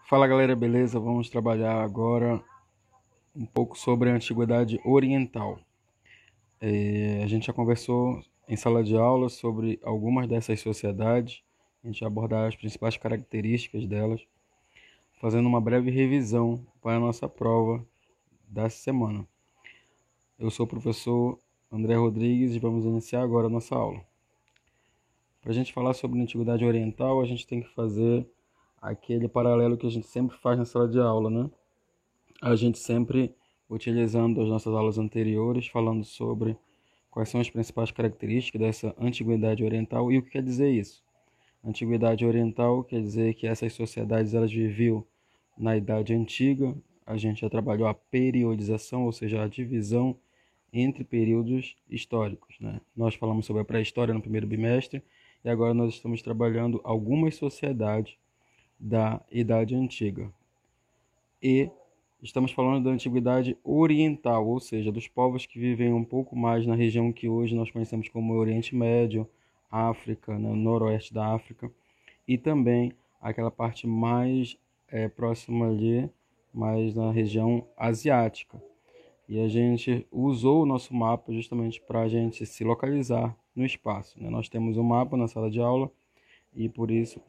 Fala galera, beleza? Vamos trabalhar agora um pouco sobre a Antiguidade Oriental. A gente já conversou em sala de aula sobre algumas dessas sociedades, a gente vai abordar as principais características delas, fazendo uma breve revisão para a nossa prova dessa semana. Eu sou o professor André Rodrigues e vamos iniciar agora a nossa aula. Para a gente falar sobre a Antiguidade Oriental, a gente tem que fazer aquele paralelo que a gente sempre faz na sala de aula, né? A gente sempre utilizando as nossas aulas anteriores, falando sobre quais são as principais características dessa antiguidade oriental e o que quer dizer isso. Antiguidade oriental quer dizer que essas sociedades elas viviam na Idade Antiga. A gente já trabalhou a periodização, ou seja, a divisão entre períodos históricos, né? Nós falamos sobre a pré-história no primeiro bimestre e agora nós estamos trabalhando algumas sociedades da Idade Antiga. E estamos falando da Antiguidade Oriental, ou seja, dos povos que vivem um pouco mais na região que hoje nós conhecemos como Oriente Médio, África, né, noroeste da África, e também aquela parte mais próxima ali, mais na região asiática. E a gente usou o nosso mapa justamente para a gente se localizar no espaço, né? Nós temos um mapa na sala de aula e por isso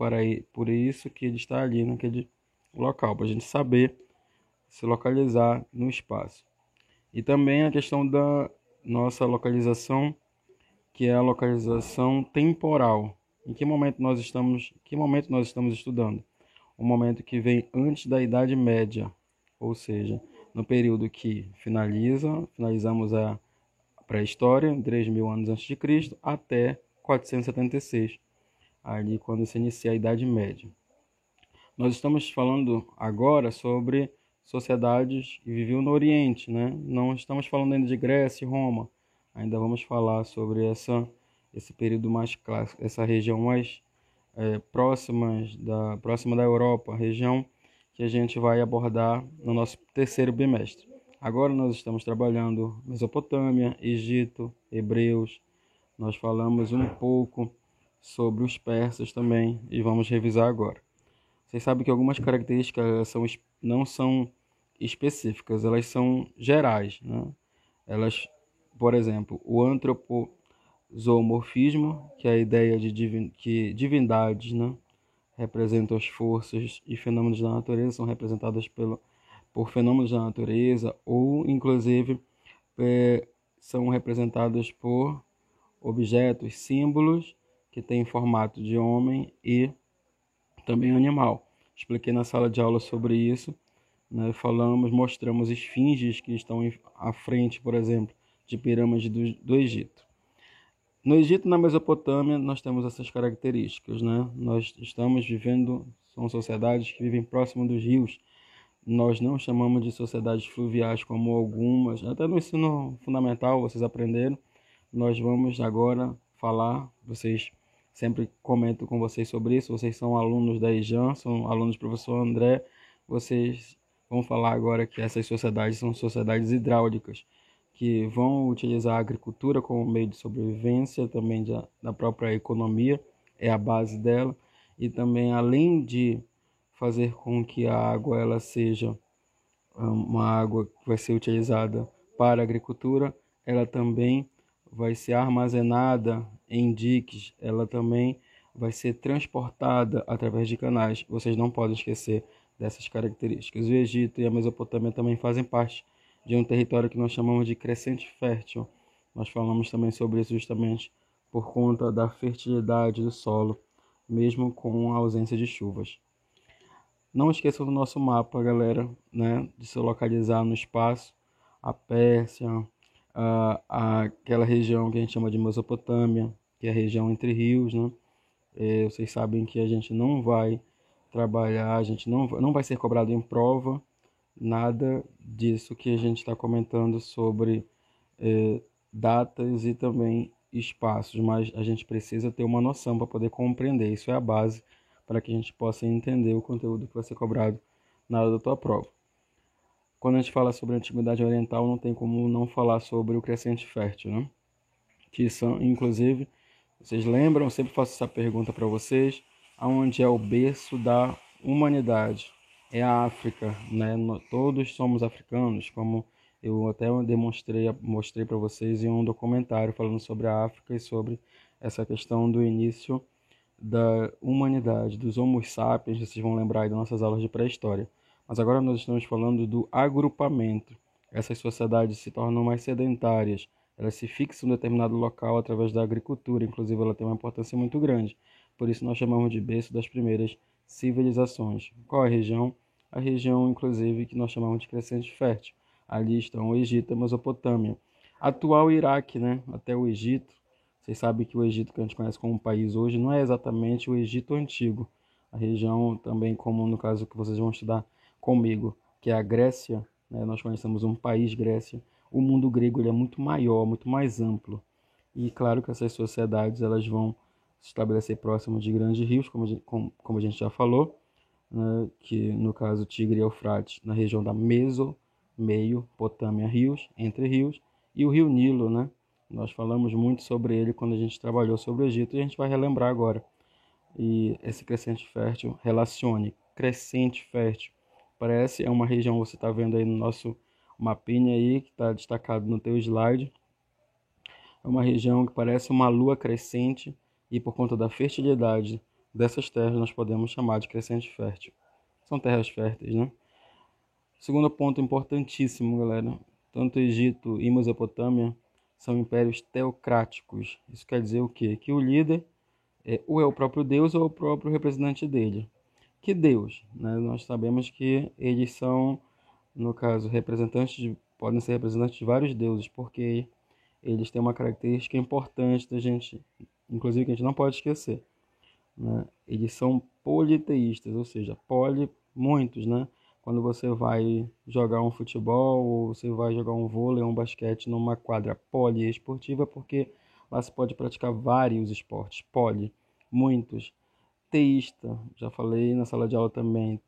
que ele está ali naquele local, para a gente saber se localizar no espaço. E também a questão da nossa localização, que é a localização temporal. Que momento nós estamos estudando? O momento que vem antes da Idade Média, ou seja, no período que finalizamos a pré-história, 3.000 anos antes de Cristo, até 476, ali quando se inicia a Idade Média. Nós estamos falando agora sobre sociedades que viviam no Oriente, né? Não estamos falando ainda de Grécia e Roma. Ainda vamos falar sobre esse período mais clássico, essa região mais próxima da Europa, região que a gente vai abordar no nosso terceiro bimestre. Agora nós estamos trabalhando Mesopotâmia, Egito, Hebreus. Nós falamos um pouco sobre os persas também e vamos revisar agora. Vocês sabem que algumas características não são específicas, elas são gerais, né? Elas, por exemplo, o antropozoomorfismo, que é a ideia de que divindades, né, representam as forças e fenômenos da natureza, são representadas por fenômenos da natureza, ou inclusive são representadas por objetos, símbolos que têm formato de homem e também animal. Expliquei na sala de aula sobre isso, né? Mostramos esfinges que estão à frente, por exemplo, de pirâmides do Egito. No Egito e na Mesopotâmia, nós temos essas características, né? São sociedades que vivem próximo dos rios. Nós não chamamos de sociedades fluviais como algumas, até no ensino fundamental vocês aprenderam. Nós vamos agora falar, vocês sempre comento com vocês sobre isso, vocês são alunos da IJAN, são alunos do professor André, vocês vão falar agora que essas sociedades são sociedades hidráulicas, que vão utilizar a agricultura como meio de sobrevivência, também da própria economia, é a base dela, e também além de fazer com que a água ela seja uma água que vai ser utilizada para a agricultura, ela também vai ser armazenada em diques, ela também vai ser transportada através de canais. Vocês não podem esquecer dessas características. O Egito e a Mesopotâmia também fazem parte de um território que nós chamamos de crescente fértil. Nós falamos também sobre isso justamente por conta da fertilidade do solo, mesmo com a ausência de chuvas. Não esqueçam do nosso mapa, galera, né, de se localizar no espaço, a Pérsia, aquela região que a gente chama de Mesopotâmia, que é a região entre rios, né? Vocês sabem que a gente não vai trabalhar, a gente não vai ser cobrado em prova, nada disso que a gente está comentando sobre datas e também espaços, mas a gente precisa ter uma noção para poder compreender, isso é a base para que a gente possa entender o conteúdo que vai ser cobrado na hora da tua prova. Quando a gente fala sobre a Antiguidade Oriental, não tem como não falar sobre o crescente fértil, né? Que são, inclusive, vocês lembram, eu sempre faço essa pergunta para vocês, aonde é o berço da humanidade? é a África, né? Todos somos africanos, como eu até mostrei para vocês em um documentário falando sobre a África e sobre essa questão do início da humanidade, dos Homo sapiens, vocês vão lembrar aí das nossas aulas de pré-história. Mas agora nós estamos falando do agrupamento. Essas sociedades se tornam mais sedentárias, elas se fixam em um determinado local através da agricultura, inclusive ela tem uma importância muito grande. Por isso nós chamamos de berço das primeiras civilizações. Qual a região? A região, inclusive, que nós chamamos de crescente fértil. Ali estão o Egito e a Mesopotâmia. Atual Iraque, né? Até o Egito. Vocês sabem que o Egito que a gente conhece como país hoje não é exatamente o Egito antigo. A região também, como no caso que vocês vão estudar comigo, que é a Grécia, né? Nós conhecemos um país, Grécia. O mundo grego ele é muito maior, muito mais amplo. E claro que essas sociedades elas vão se estabelecer próximo de grandes rios, como a gente já falou, né? Que no caso Tigre e Eufrates, na região da Mesopotâmia, rios, entre rios, e o rio Nilo, né? Nós falamos muito sobre ele quando a gente trabalhou sobre o Egito e a gente vai relembrar agora. E esse crescente fértil, relacione, crescente fértil, parece, é uma região, você está vendo aí no nosso mapinha aí, que está destacado no teu slide, é uma região que parece uma lua crescente e por conta da fertilidade dessas terras nós podemos chamar de crescente fértil. São terras férteis, né? Segundo ponto importantíssimo, galera. Tanto Egito e Mesopotâmia são impérios teocráticos. Isso quer dizer o quê? Que o líder ou é o próprio Deus ou é o próprio representante dele. Que Deus? Né? Nós sabemos que eles são, no caso, podem ser representantes de vários deuses, porque eles têm uma característica importante da gente, inclusive que a gente não pode esquecer, né? Eles são politeístas, ou seja, muitos, né? Quando você vai jogar um futebol ou você vai jogar um vôlei ou um basquete numa quadra poliesportiva, porque lá se pode praticar vários esportes, muitos. Teísta, já falei na sala de aula também,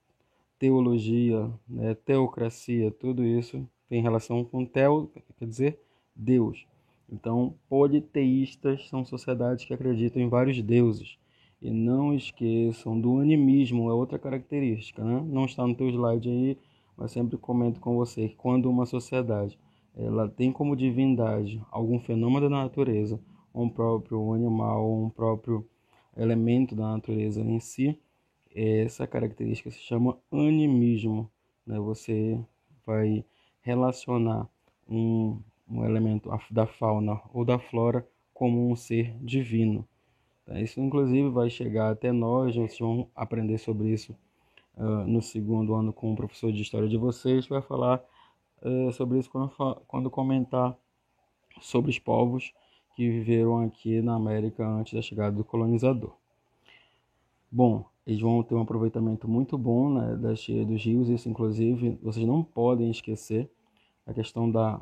teologia, né? Teocracia, tudo isso tem relação com teo, quer dizer Deus. Então, politeístas são sociedades que acreditam em vários deuses. E não esqueçam do animismo, é outra característica, né? Não está no teu slide aí, mas sempre comento com você que quando uma sociedade ela tem como divindade algum fenômeno da natureza, um próprio animal, um próprio elemento da natureza em si, essa característica se chama animismo, né? Você vai relacionar um elemento da fauna ou da flora como um ser divino. Tá? Isso, inclusive, vai chegar até nós, vocês vão aprender sobre isso no segundo ano com o professor de história de vocês, vai falar sobre isso quando comentar sobre os povos que viveram aqui na América antes da chegada do colonizador. Bom, eles vão ter um aproveitamento muito bom, né, da cheia dos rios, isso inclusive vocês não podem esquecer a questão da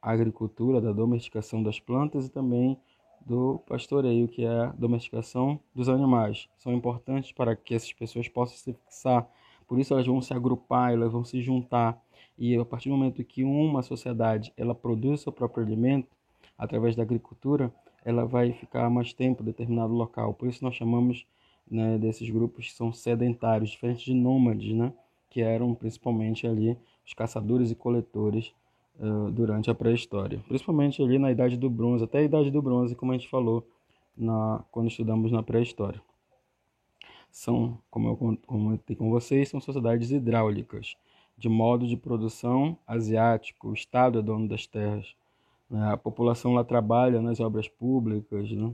agricultura, da domesticação das plantas e também do pastoreio, que é a domesticação dos animais. São importantes para que essas pessoas possam se fixar, por isso elas vão se agrupar, elas vão se juntar, e a partir do momento que uma sociedade ela produz seu próprio alimento, através da agricultura, ela vai ficar mais tempo em determinado local. Por isso nós chamamos, né, desses grupos que são sedentários, diferentes de nômades, né, que eram principalmente ali os caçadores e coletores durante a pré-história, principalmente ali na Idade do Bronze, até a Idade do Bronze, como a gente falou quando estudamos na pré-história. São, como eu comentei com vocês, são sociedades hidráulicas, de modo de produção asiático, o Estado é dono das terras, né? A população lá trabalha nas obras públicas, né?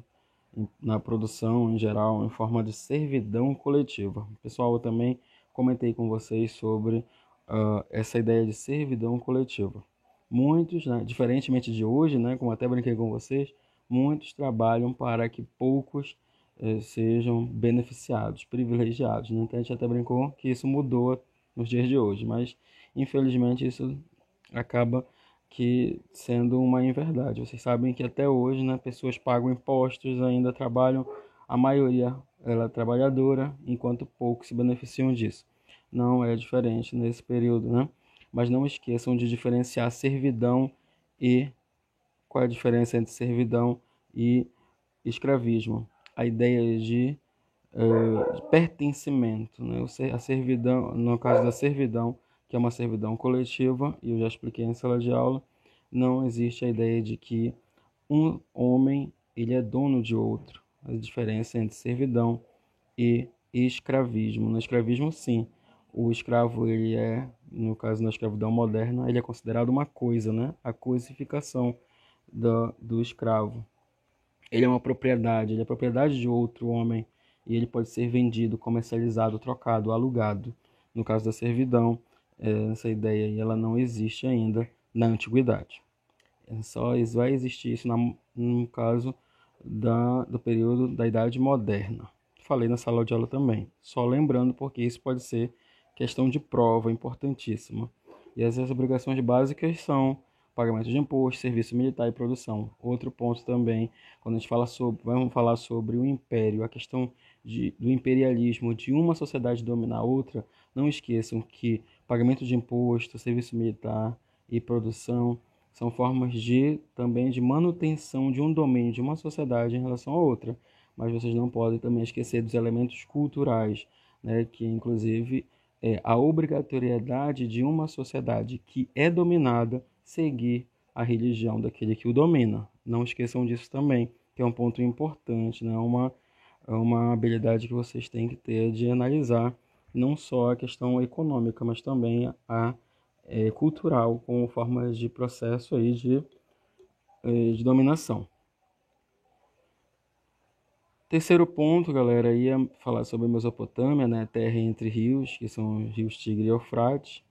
Na produção em geral, em forma de servidão coletiva. Pessoal, eu também comentei com vocês sobre essa ideia de servidão coletiva. Muitos, né, diferentemente de hoje, né, como até brinquei com vocês, muitos trabalham para que poucos sejam beneficiados, privilegiados, né? Então a gente até brincou que isso mudou nos dias de hoje, mas infelizmente isso acaba que sendo uma inverdade. Vocês sabem que até hoje, né, pessoas pagam impostos, ainda trabalham, a maioria ela é trabalhadora, enquanto poucos se beneficiam disso. Não é diferente nesse período, né? Mas não esqueçam de diferenciar servidão e qual é a diferença entre servidão e escravismo. A ideia de pertencimento, né? A servidão, no caso da servidão, que é uma servidão coletiva, e eu já expliquei em sala de aula, não existe a ideia de que um homem ele é dono de outro. A diferença entre servidão e escravismo. No escravismo, sim, o escravo ele é, no caso na escravidão moderna, ele é considerado uma coisa, né? A coisificação do escravo. Ele é uma propriedade, ele é propriedade de outro homem e ele pode ser vendido, comercializado, trocado, alugado. No caso da servidão, essa ideia aí, ela não existe ainda na antiguidade. Só vai existir isso no caso do período da Idade Moderna. Falei na sala de aula também. Só lembrando porque isso pode ser questão de prova importantíssima. E essas obrigações básicas são pagamento de imposto, serviço militar e produção. Outro ponto também, quando a gente vamos falar sobre o império, a questão do imperialismo, de uma sociedade dominar a outra, não esqueçam que pagamento de imposto, serviço militar e produção são formas também de manutenção de um domínio de uma sociedade em relação a outra. Mas vocês não podem também esquecer dos elementos culturais, né, que inclusive é a obrigatoriedade de uma sociedade que é dominada seguir a religião daquele que o domina. Não esqueçam disso também, que é um ponto importante, né? Uma habilidade que vocês têm que ter de analisar não só a questão econômica, mas também a cultural, como formas de processo aí de dominação. Terceiro ponto, galera, ia falar sobre a Mesopotâmia, né? Terra entre rios, que são os rios Tigre e Eufrates,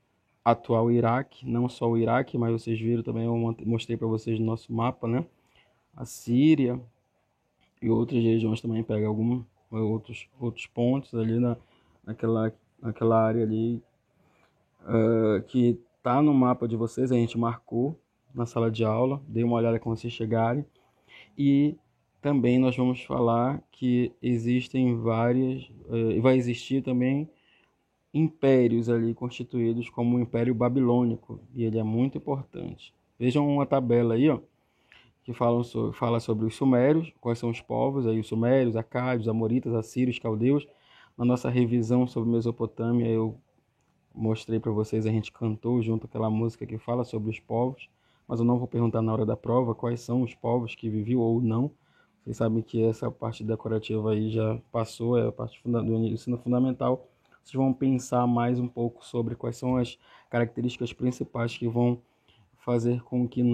atual Iraque, não só o Iraque, mas vocês viram também, eu mostrei para vocês no nosso mapa, né? A Síria e outras regiões também pega alguns outros pontos ali naquela área ali que tá no mapa de vocês, a gente marcou na sala de aula, dê uma olhada quando vocês chegarem. E também nós vamos falar que existem vai existir também impérios ali constituídos como o Império Babilônico, e ele é muito importante. Vejam uma tabela aí, ó, que fala sobre os sumérios, quais são os povos, aí os sumérios, acádios, amoritas, assírios, caldeus. Na nossa revisão sobre Mesopotâmia, eu mostrei para vocês, a gente cantou junto aquela música que fala sobre os povos, mas eu não vou perguntar na hora da prova quais são os povos que viviam ou não. Vocês sabem que essa parte decorativa aí já passou, é a parte do ensino fundamental. Vocês vão pensar mais um pouco sobre quais são as características principais que vão fazer com que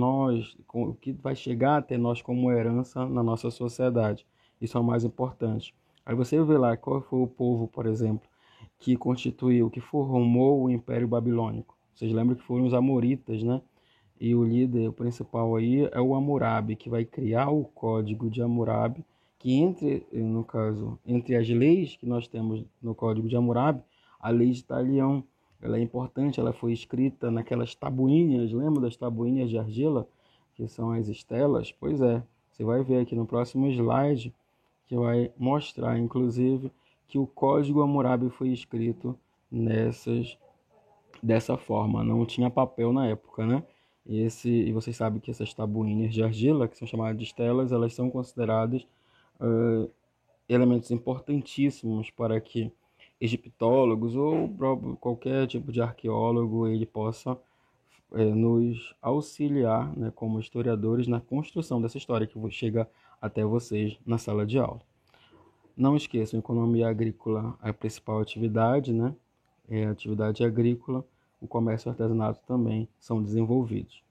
o que vai chegar até nós como herança na nossa sociedade. Isso é o mais importante. Aí você vê lá qual foi o povo, por exemplo, que constituiu, que formou o Império Babilônico. Vocês lembram que foram os Amoritas, né? E o líder principal aí é o Hammurabi, que vai criar o Código de Hammurabi, que no caso, entre as leis que nós temos no Código de Hammurabi, a lei de Talião, ela é importante, ela foi escrita naquelas tabuinhas, lembra das tabuinhas de argila, que são as estelas? Pois é, você vai ver aqui no próximo slide, que vai mostrar, inclusive, que o Código Hammurabi foi escrito dessa forma, não tinha papel na época, né? E vocês sabem que essas tabuinhas de argila, que são chamadas de estelas, elas são consideradas elementos importantíssimos para que egiptólogos ou qualquer tipo de arqueólogo ele possa nos auxiliar, né, como historiadores na construção dessa história que chega até vocês na sala de aula. Não esqueçam, economia agrícola é a principal atividade, né? É a atividade agrícola, o comércio e o artesanato também são desenvolvidos.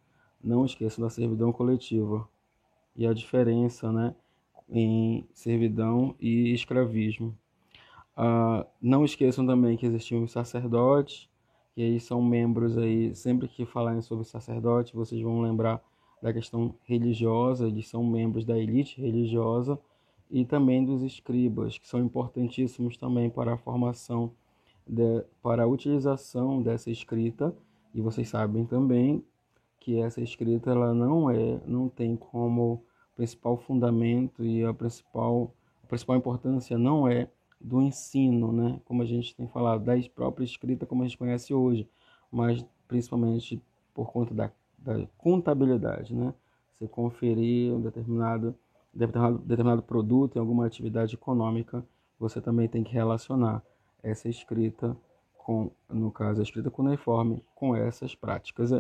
Não esqueçam da servidão coletiva e a diferença, né, em servidão e escravismo. Não esqueçam também que existiam os sacerdotes, que aí são membros aí, sempre que falarem sobre sacerdote, vocês vão lembrar da questão religiosa, eles são membros da elite religiosa, e também dos escribas, que são importantíssimos também para a formação, para a utilização dessa escrita, e vocês sabem também que essa escrita ela não tem como principal fundamento e a principal importância não é do ensino, né? Como a gente tem falado, da própria escrita como a gente conhece hoje, mas principalmente por conta da contabilidade, né? Você conferir um determinado produto em alguma atividade econômica, você também tem que relacionar essa escrita no caso, a escrita cuneiforme, com essas práticas.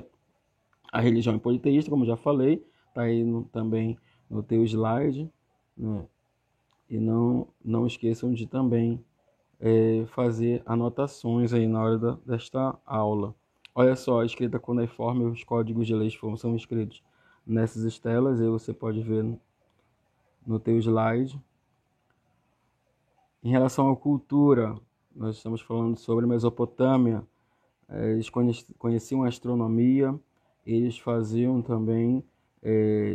A religião é politeísta, como já falei, está aí também no teu slide, né? E não esqueçam de também fazer anotações aí na hora desta aula. Olha só, a escrita cuneiforme, os códigos de leis são escritos nessas estelas, aí você pode ver no teu slide. Em relação à cultura, nós estamos falando sobre Mesopotâmia. Eles conheciam a astronomia, eles faziam também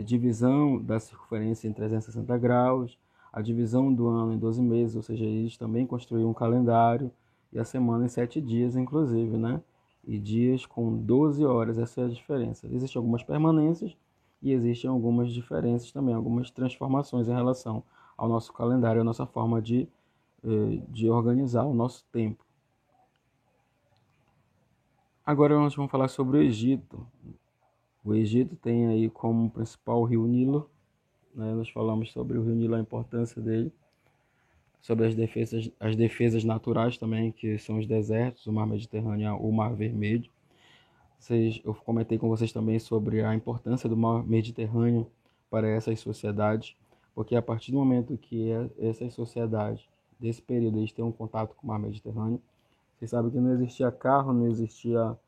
divisão da circunferência em 360 graus, a divisão do ano em 12 meses, ou seja, eles também construíam um calendário e a semana em 7 dias, inclusive, né? E dias com 12 horas, essa é a diferença. Existem algumas permanências e existem algumas diferenças também, algumas transformações em relação ao nosso calendário, a nossa forma de organizar o nosso tempo. Agora nós vamos falar sobre o Egito. O Egito tem aí como principal o rio Nilo, né? Nós falamos sobre o rio Nilo, a importância dele, sobre as defesas naturais também, que são os desertos, o mar Mediterrâneo, o mar Vermelho. Eu comentei com vocês também sobre a importância do mar Mediterrâneo para essas sociedades, porque a partir do momento que essas sociedades desse período eles têm um contato com o mar Mediterrâneo, vocês sabem que não existia carro, não existia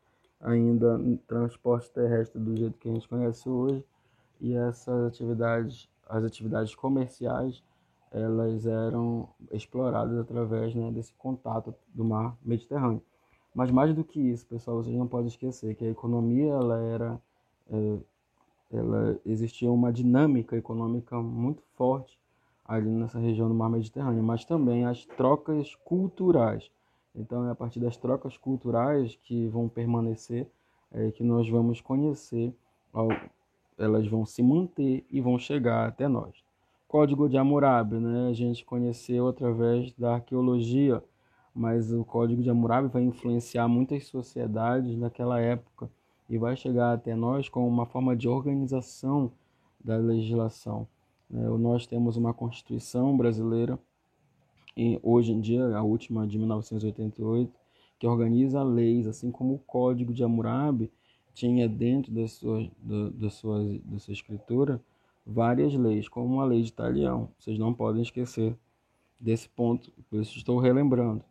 ainda transporte terrestre do jeito que a gente conhece hoje, e as atividades comerciais, elas eram exploradas através, né, desse contato do mar Mediterrâneo. Mas mais do que isso, pessoal, vocês não podem esquecer que a economia, ela existia uma dinâmica econômica muito forte ali nessa região do mar Mediterrâneo, mas também as trocas culturais. Então é a partir das trocas culturais que vão permanecer, que nós vamos conhecer, elas vão se manter e vão chegar até nós. Código de Hammurabi, né? A gente conheceu através da arqueologia, mas o Código de Hammurabi vai influenciar muitas sociedades naquela época e vai chegar até nós com uma forma de organização da legislação. Nós temos uma Constituição brasileira, e hoje em dia, a última de 1988, que organiza leis, assim como o Código de Hammurabi tinha dentro da sua escritura várias leis, como a lei de Talião. Vocês não podem esquecer desse ponto, por isso estou relembrando.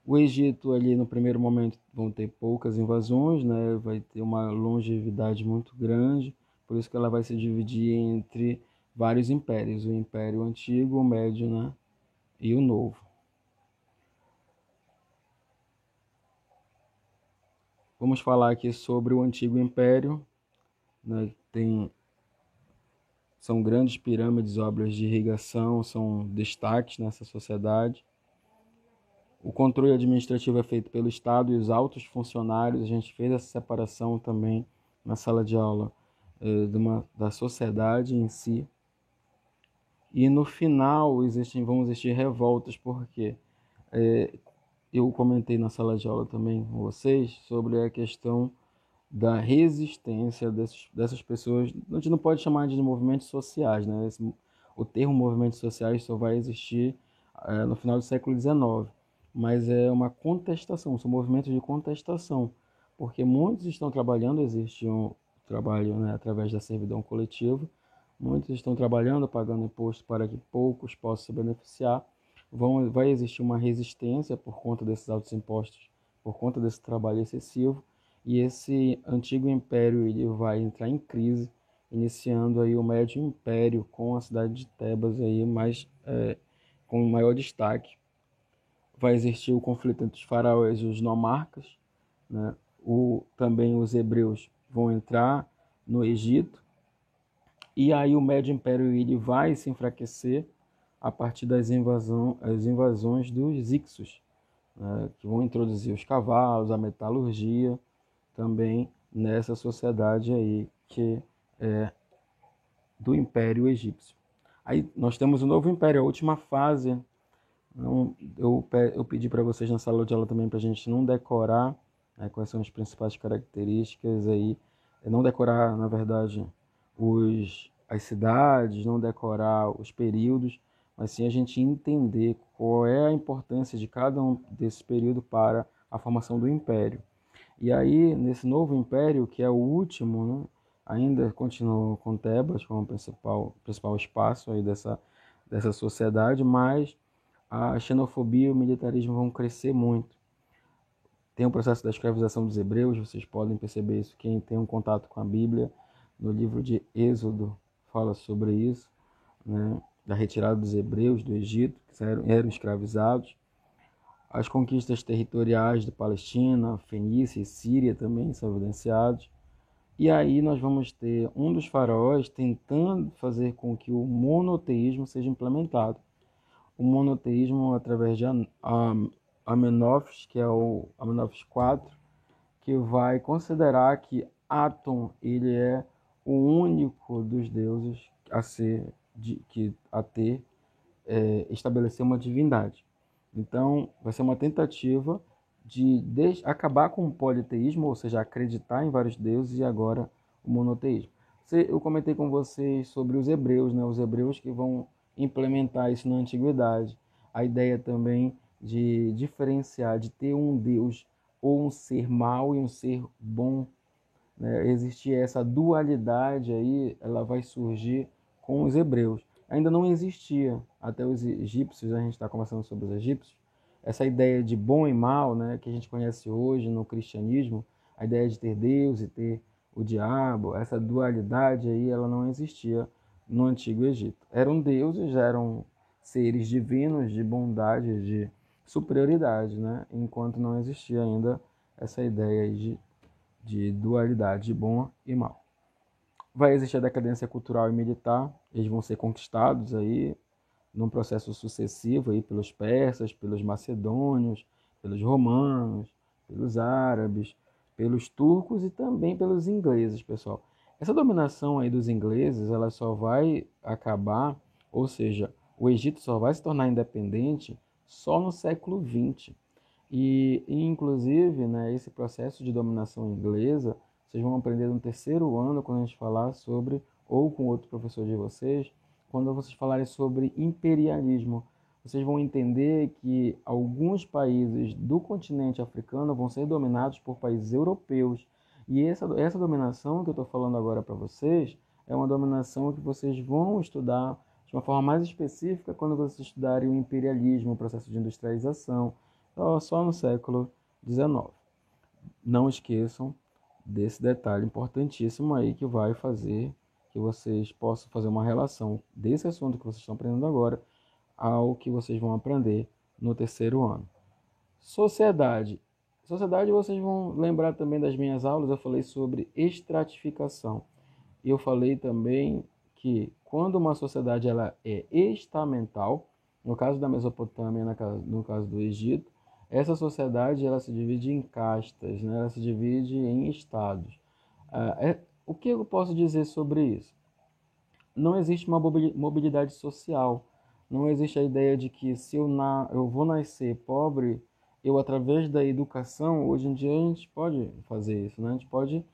O Egito ali no primeiro momento vão ter poucas invasões, né? Vai ter uma longevidade muito grande, por isso que ela vai se dividir entre vários impérios, o Império Antigo, o Médio, né? E o Novo. Vamos falar aqui sobre o Antigo Império, né? São grandes pirâmides, obras de irrigação, são destaques nessa sociedade. O controle administrativo é feito pelo Estado e os altos funcionários. A gente fez essa separação também na sala de aula da sociedade em si. E no final vão existir revoltas, porque eu comentei na sala de aula também com vocês sobre a questão da resistência dessas pessoas. A gente não pode chamar de movimentos sociais, né? O termo movimentos sociais só vai existir no final do século XIX, mas é uma contestação, são movimentos de contestação, porque muitos estão trabalhando, existe um trabalho, né, através da servidão coletiva, muitos estão trabalhando, pagando imposto para que poucos possam se beneficiar. Vai existir uma resistência por conta desses altos impostos, por conta desse trabalho excessivo, e esse antigo império ele vai entrar em crise, iniciando aí o Médio Império com a cidade de Tebas aí com maior destaque. Vai existir o conflito entre os faraós e os nomarcas, né? Também os hebreus vão entrar no Egito, e aí o Médio Império ele vai se enfraquecer a partir das invasões dos Hicsos, né? Que vão introduzir os cavalos, a metalurgia, também nessa sociedade aí que é do Império Egípcio. Aí nós temos o novo império, a última fase. Eu pedi para vocês na sala de aula também para a gente não decorar, né, quais são as principais características aí, não decorar, na verdade, as cidades, não decorar os períodos, mas sim a gente entender qual é a importância de cada um desse período para a formação do império. E aí, nesse novo império, que é o último, né, ainda continua com Tebas como principal espaço aí dessa sociedade, mas a xenofobia e o militarismo vão crescer muito. Tem o processo da escravização dos hebreus, vocês podem perceber isso, quem tem um contato com a Bíblia, no livro de Êxodo fala sobre isso, né, da retirada dos hebreus do Egito, que eram escravizados. As conquistas territoriais de Palestina, Fenícia e Síria também são evidenciados. E aí nós vamos ter um dos faraós tentando fazer com que o monoteísmo seja implementado. O monoteísmo através de Amenófis, que é o Amenófis IV, que vai considerar que Atom ele é o único dos deuses a ter estabelecer uma divindade. Então, vai ser uma tentativa de acabar com o politeísmo, ou seja, acreditar em vários deuses, e agora o monoteísmo. Eu comentei com vocês sobre os hebreus, né? Os hebreus que vão implementar isso na antiguidade. A ideia também de diferenciar, de ter um Deus ou um ser mau e um ser bom, né? Existir essa dualidade aí, ela vai surgir com os hebreus. Ainda não existia, até os egípcios, a gente está conversando sobre os egípcios, essa ideia de bom e mal, né, que a gente conhece hoje no cristianismo, a ideia de ter Deus e ter o diabo, essa dualidade aí, ela não existia no Antigo Egito. Eram deuses, eram seres divinos de bondade, de superioridade, né, enquanto não existia ainda essa ideia aí de dualidade de bom e mal. Vai existir a decadência cultural e militar, eles vão ser conquistados aí num processo sucessivo aí pelos persas, pelos macedônios, pelos romanos, pelos árabes, pelos turcos e também pelos ingleses, pessoal. Essa dominação aí dos ingleses, ela só vai acabar, ou seja, o Egito só vai se tornar independente só no século XX. Inclusive, né, esse processo de dominação inglesa, vocês vão aprender no terceiro ano, quando a gente falar sobre, ou com outro professor de vocês, quando vocês falarem sobre imperialismo. Vocês vão entender que alguns países do continente africano vão ser dominados por países europeus. E essa dominação que eu estou falando agora para vocês é uma dominação que vocês vão estudar de uma forma mais específica quando vocês estudarem o imperialismo, o processo de industrialização, só no século XIX. Não esqueçam desse detalhe importantíssimo aí que vai fazer que vocês possam fazer uma relação desse assunto que vocês estão aprendendo agora ao que vocês vão aprender no terceiro ano. Sociedade. Sociedade, vocês vão lembrar também das minhas aulas, eu falei sobre estratificação. E eu falei também que quando uma sociedade ela é estamental, no caso da Mesopotâmia, no caso do Egito, essa sociedade ela se divide em castas, né? Ela se divide em estados. O que eu posso dizer sobre isso? Não existe uma mobilidade social. Não existe a ideia de que se eu vou nascer pobre, eu através da educação, hoje em dia a gente pode fazer isso, né? A gente pode,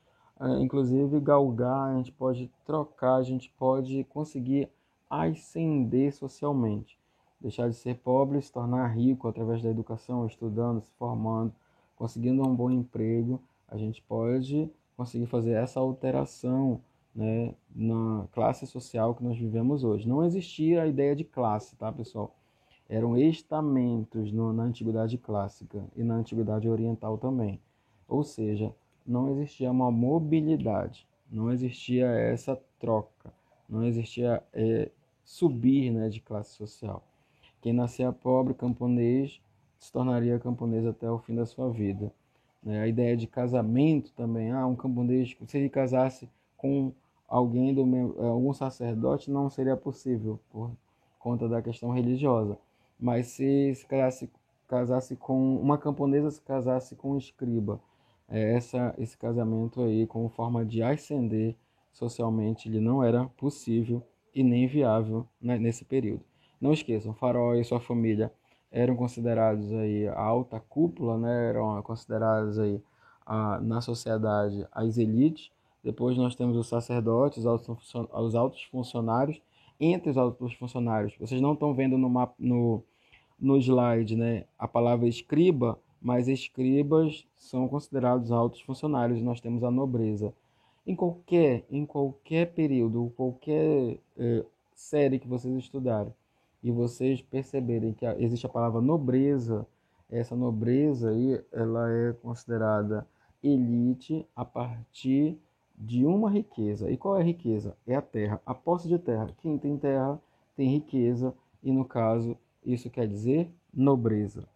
inclusive, galgar, a gente pode trocar, a gente pode conseguir ascender socialmente. Deixar de ser pobre e se tornar rico através da educação, estudando, se formando, conseguindo um bom emprego, a gente pode conseguir fazer essa alteração, né, na classe social que nós vivemos hoje. Não existia a ideia de classe, tá, pessoal? Eram estamentos na Antiguidade Clássica e na Antiguidade Oriental também. Ou seja, não existia uma mobilidade, não existia essa troca, não existia subir, né, de classe social. Quem nascia pobre, camponês, se tornaria camponês até o fim da sua vida. A ideia de casamento também, um camponês, se ele casasse com alguém algum sacerdote, não seria possível por conta da questão religiosa. Mas se casasse com uma camponesa, se casasse com um escriba, esse casamento aí, como forma de ascender socialmente, ele não era possível e nem viável, né, nesse período. Não esqueçam, Faraó e sua família eram considerados aí a alta cúpula, né? Eram considerados aí na sociedade as elites. Depois nós temos os sacerdotes, os altos funcionários entre os altos funcionários. Vocês não estão vendo no slide, né, a palavra escriba, mas escribas são considerados altos funcionários. Nós temos a nobreza. Em qualquer período, qualquer série que vocês estudarem, e vocês perceberem que existe a palavra nobreza, essa nobreza aí, ela é considerada elite a partir de uma riqueza. E qual é a riqueza? É a terra, a posse de terra. Quem tem terra tem riqueza, e no caso, isso quer dizer nobreza.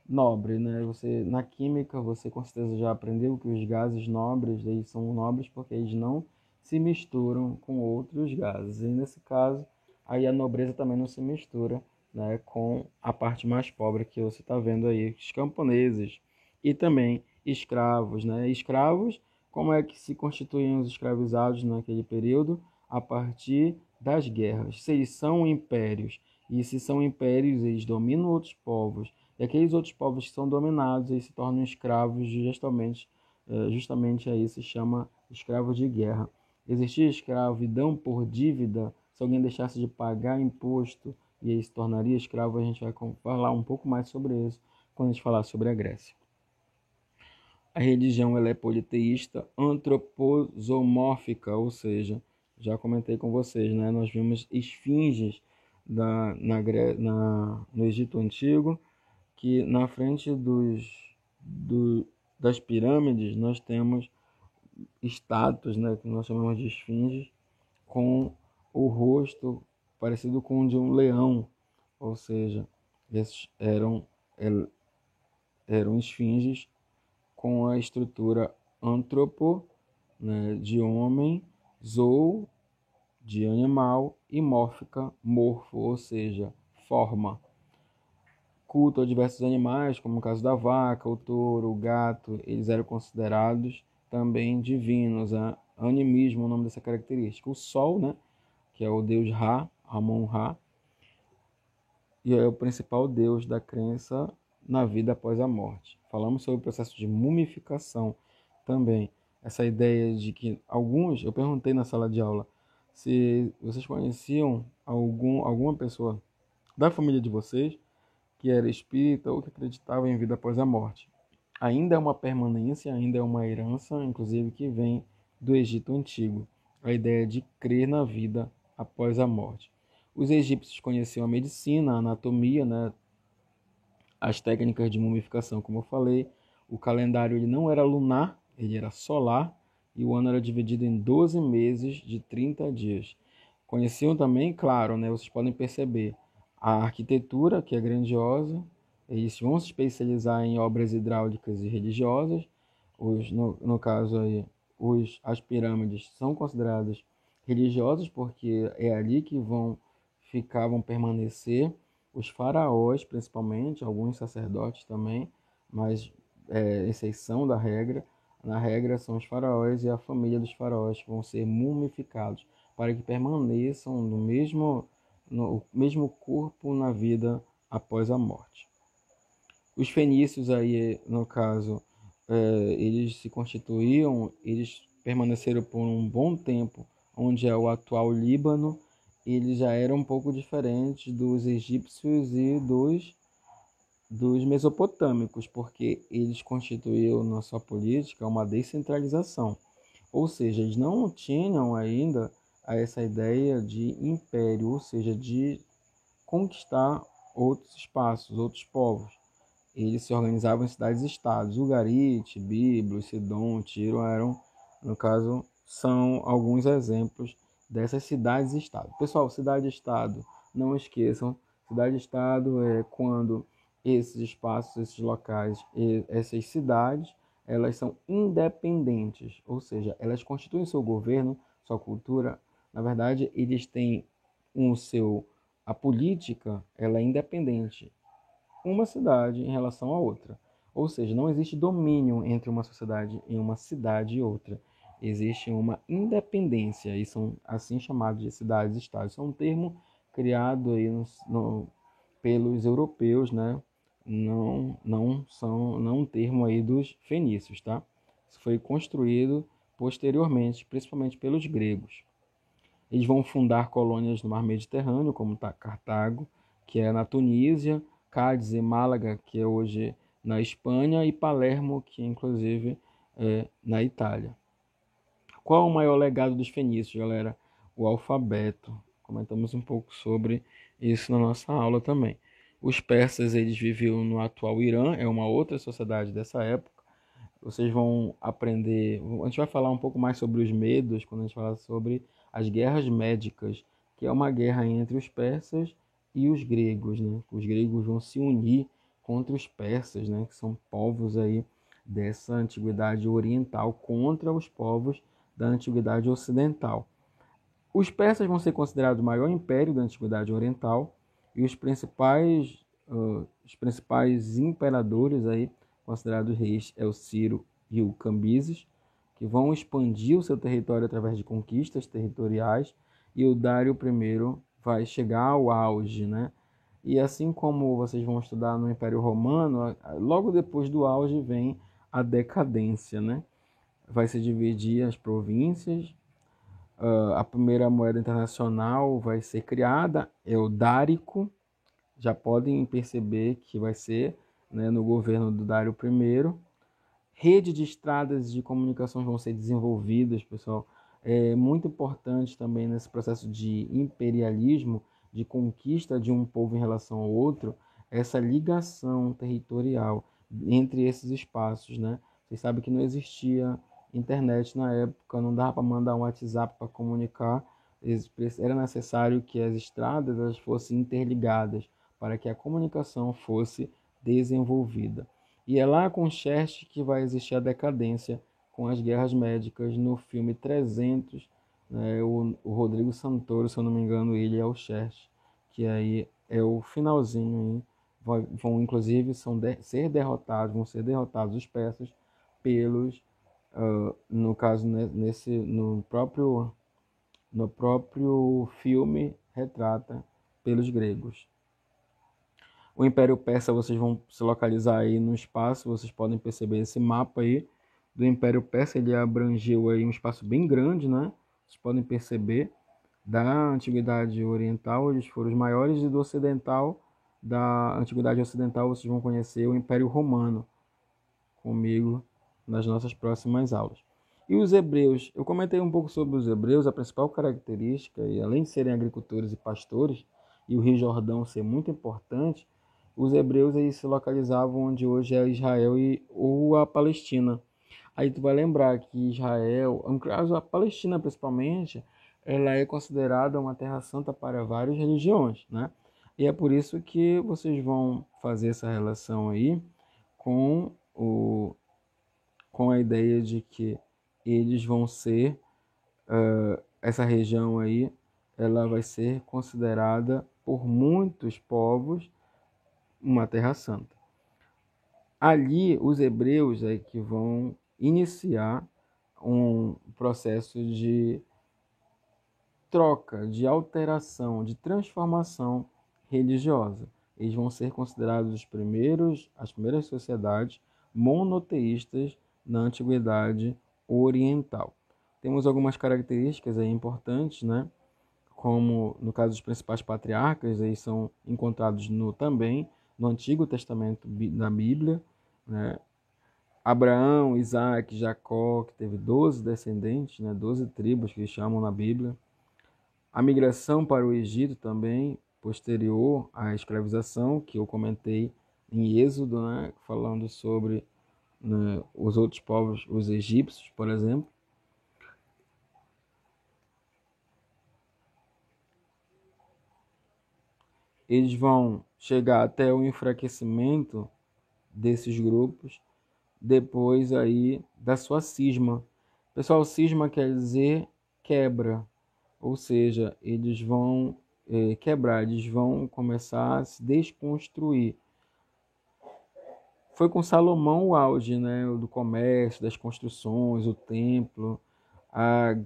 Nobre, né? Você, na química, você com certeza já aprendeu que os gases nobres, eles são nobres porque eles não se misturam com outros gases. E nesse caso, aí a nobreza também não se mistura, né, com a parte mais pobre que você está vendo aí, os camponeses e também escravos, né? Escravos, como é que se constituíam os escravizados naquele período? A partir das guerras. Se eles são impérios, e se são impérios, eles dominam outros povos, e aqueles outros povos que são dominados, eles se tornam escravos, justamente aí se chama escravos de guerra. Existia escravidão por dívida, se alguém deixasse de pagar imposto e aí se tornaria escravo. A gente vai falar um pouco mais sobre isso quando a gente falar sobre a Grécia. A religião ela é politeísta, antroposomórfica, ou seja, já comentei com vocês, né? Nós vimos esfinges no Egito Antigo, que na frente das pirâmides nós temos estátuas, né, que nós chamamos de esfinges, com o rosto parecido com o de um leão, ou seja, esses eram esfinges com a estrutura antropo, né, de homem, zou, de animal, e mórfica, morfo, ou seja, forma. Culto a diversos animais, como o caso da vaca, o touro, o gato, eles eram considerados também divinos. Animismo, o nome dessa característica. O sol, né, que é o deus Ra, Amon-Ra, e é o principal deus da crença na vida após a morte. Falamos sobre o processo de mumificação também. Essa ideia de que eu perguntei na sala de aula se vocês conheciam alguma pessoa da família de vocês que era espírita ou que acreditava em vida após a morte. Ainda é uma permanência, ainda é uma herança, inclusive que vem do Egito Antigo, a ideia de crer na vida após a morte. Os egípcios conheciam a medicina, a anatomia, né, as técnicas de mumificação, como eu falei. O calendário ele não era lunar, ele era solar, e o ano era dividido em 12 meses de 30 dias. Conheciam também, claro, né, vocês podem perceber, a arquitetura, que é grandiosa. Eles vão se especializar em obras hidráulicas e religiosas. No caso aí, as pirâmides são consideradas religiosas porque é ali que vão permanecer os faraós, principalmente, alguns sacerdotes também, mas exceção da regra. Na regra são os faraós e a família dos faraós que vão ser mumificados para que permaneçam no mesmo corpo na vida após a morte. Os fenícios aí, no caso, eles se constituíam, eles permaneceram por um bom tempo, onde é o atual Líbano. Eles já eram um pouco diferentes dos egípcios e dos mesopotâmicos, porque eles constituíam na sua política uma descentralização. Ou seja, eles não tinham ainda essa ideia de império, ou seja, de conquistar outros espaços, outros povos. Eles se organizavam em cidades-estados. Ugarit, Biblos, Sidom, Tiro eram, no caso, são alguns exemplos dessas cidades-estado. Pessoal, cidade-estado, não esqueçam, cidade-estado é quando esses espaços, esses locais, essas cidades, elas são independentes, ou seja, elas constituem seu governo, sua cultura. Na verdade, eles têm a política, ela é independente, uma cidade em relação a outra. Ou seja, não existe domínio entre uma sociedade e uma cidade e outra. Existe uma independência e são assim chamados de cidades-estados. Isso é um termo criado aí pelos europeus, né? Não um termo aí dos fenícios, tá? Isso foi construído posteriormente, principalmente pelos gregos. Eles vão fundar colônias no mar Mediterrâneo, como Cartago, que é na Tunísia, Cádiz e Málaga, que é hoje na Espanha, e Palermo, que inclusive é na Itália. Qual o maior legado dos fenícios, galera? O alfabeto. Comentamos um pouco sobre isso na nossa aula também. Os persas, eles viviam no atual Irã, é uma outra sociedade dessa época. Vocês vão aprender, a gente vai falar um pouco mais sobre os medos quando a gente falar sobre as guerras médicas, que é uma guerra entre os persas e os gregos, né? Os gregos vão se unir contra os persas, né? Que são povos aí dessa antiguidade oriental contra os povos da antiguidade ocidental. Os persas vão ser considerados o maior império da antiguidade oriental e os principais imperadores aí considerados reis é o Ciro e o Cambises, que vão expandir o seu território através de conquistas territoriais, e o Dário I vai chegar ao auge, né? E assim como vocês vão estudar no Império Romano, logo depois do auge vem a decadência, né? Vai se dividir as províncias. A primeira moeda internacional vai ser criada, é o Dárico. Já podem perceber que vai ser, né, no governo do Dário I. Rede de estradas de comunicações vão ser desenvolvidas, pessoal. É muito importante também nesse processo de imperialismo, de conquista de um povo em relação ao outro, essa ligação territorial entre esses espaços, né? Vocês sabem que não existia internet na época, não dava para mandar um WhatsApp para comunicar, era necessário que as estradas elas fossem interligadas para que a comunicação fosse desenvolvida. E é lá com Xerxes que vai existir a decadência com as guerras médicas no filme 300, né? O Rodrigo Santoro, se eu não me engano, ele é o Xerxes, que aí é o finalzinho aí, vão inclusive vão ser derrotados os persas pelos, no caso no próprio filme retrata pelos gregos. O Império Persa, vocês vão se localizar aí no espaço, vocês podem perceber esse mapa aí do Império Persa, ele abrangeu aí um espaço bem grande, né? Vocês podem perceber, da Antiguidade Oriental, eles foram os maiores, e do Ocidental, da Antiguidade Ocidental, vocês vão conhecer o Império Romano, comigo nas nossas próximas aulas. E os hebreus, eu comentei um pouco sobre os hebreus, a principal característica, e além de serem agricultores e pastores, e o Rio Jordão ser muito importante, os hebreus aí se localizavam onde hoje é Israel ou a Palestina. Aí tu vai lembrar que Israel, no caso a Palestina principalmente, ela é considerada uma terra santa para várias religiões, né? E é por isso que vocês vão fazer essa relação aí com com a ideia de que eles vão ser, essa região aí, ela vai ser considerada por muitos povos uma terra santa. Ali, os hebreus é que vão iniciar um processo de troca, de alteração, de transformação religiosa. Eles vão ser considerados as primeiras sociedades monoteístas na antiguidade oriental. Temos algumas características aí importantes, né? Como no caso dos principais patriarcas, eles são encontrados também no Antigo Testamento da Bíblia, né? Abraão, Isaac, Jacó, que teve 12 descendentes, né? 12 tribos que eles chamam na Bíblia. A migração para o Egito também, posterior à escravização, que eu comentei em Êxodo, né? Falando sobre, né, os outros povos, os egípcios, por exemplo. Eles vão chegar até o enfraquecimento desses grupos depois aí da sua cisma. Pessoal, cisma quer dizer quebra, ou seja, eles vão quebrar, eles vão começar a se desconstruir. Foi com Salomão o auge, né, do comércio, das construções, o templo, a,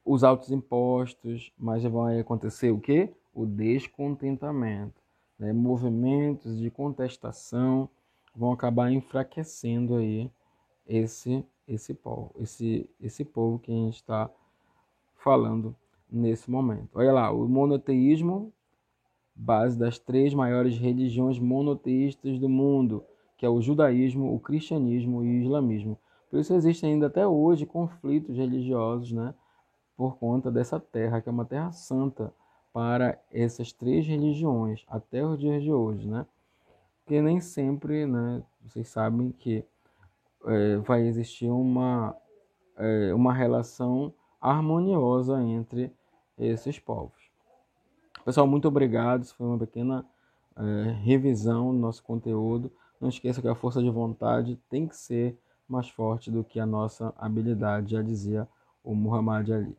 os altos impostos, mas vai acontecer o quê? O descontentamento, né? Movimentos de contestação vão acabar enfraquecendo aí esse povo que a gente está falando nesse momento. Olha lá, o monoteísmo, base das 3 maiores religiões monoteístas do mundo, que é o judaísmo, o cristianismo e o islamismo. Por isso existem ainda até hoje conflitos religiosos, né, por conta dessa terra, que é uma terra santa para essas 3 religiões, até os dias de hoje, né? Porque nem sempre, né, vocês sabem que vai existir uma relação harmoniosa entre esses povos. Pessoal, muito obrigado. Isso foi uma pequena revisão do nosso conteúdo. Não esqueça que a força de vontade tem que ser mais forte do que a nossa habilidade, já dizia o Muhammad Ali.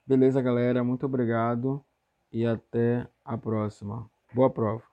Beleza, galera? Muito obrigado e até a próxima. Boa prova!